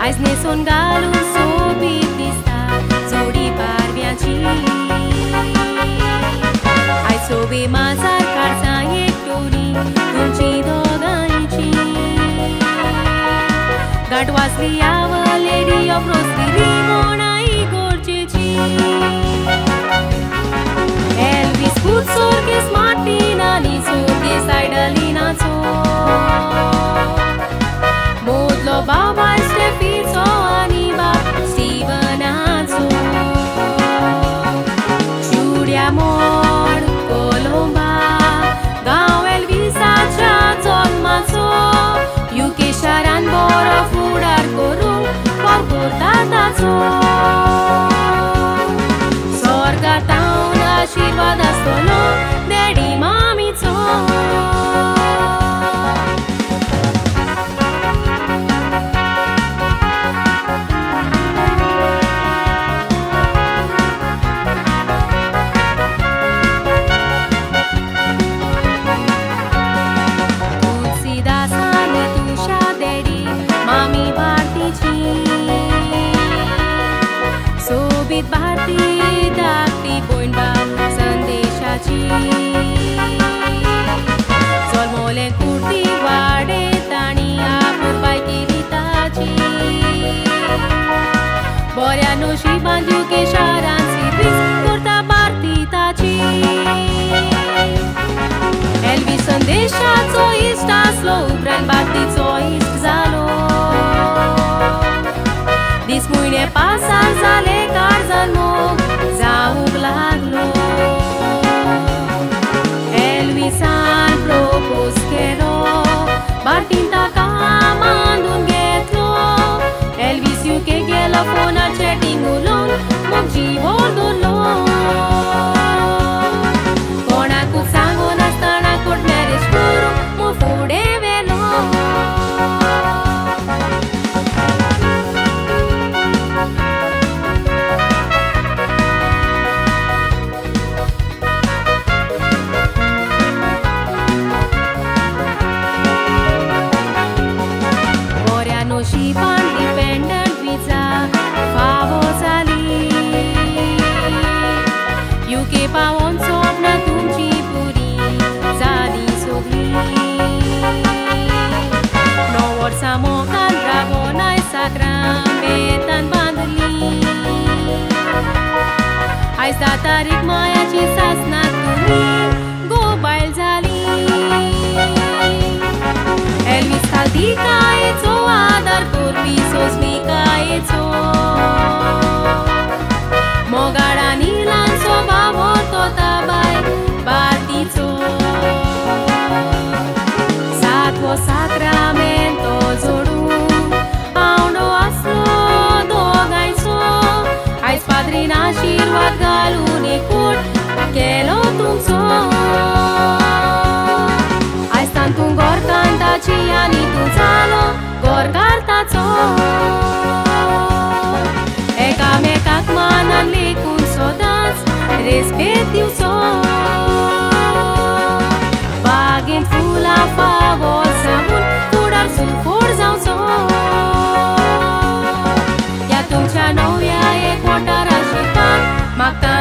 Azi ne son galul sobitista Zori parviaci Ai sobe mazar karsa ektori Tunci doganici God was the our lady of Rosary Rimona Igorcici Elvis Putzor che smattina Ni so che saidalina so Modlo Baba Stefizzo Aniba Steven Anzo Giulia Mor Colomba Gau Elvis Acciazol Mazzo Yuki Sharan Bora Fudar Koru Portatazo Sorga Town Ashirvada Solo Daddy Mami Zo Sobit Bharti Dakti Poinba Sandeshachi Solmole Kurti Vade Tani Apurbai Kiritachi Boria Noshi Banju Ke Sharan Sirvis Kurta Bharti Tachi Elvis Sandeshat So Ista Slow Brand Bharti So Ist Zalo Dis mâine pasar zale carzan mog Zaug laglo Elvisan propus kero Bartinta kamandun getlo Elvis you ke gela fona chatting ulon Mog jivodolo Kona kut sango nastana kut marriage puro Mo fude velo She independent visa favosali UK पावन स्वप्न तुमची पुरी झाली सगळी 9 वर्सां मोगान राबोनाय साक्रामेंतान बांदली आयज 10 तारीख मायाची सासणात तुमी गोबायल जाली Elvis Caldicaico Adar Curvisos Micaico Mogarani Lanzo Baboto Tabai Batizo Satvo Sacramento Zoru Auno Aslo Dogaiso Ais Padrina Shirvat Galuni Kurt Kelo Tumso Tung gor canta ciani tu zalo gor cartazo Eka mekak manan likun sodans respectiu so Bagin fula favor samun kudar sulfur zau so Ya tumcha novia e kota rashitan makta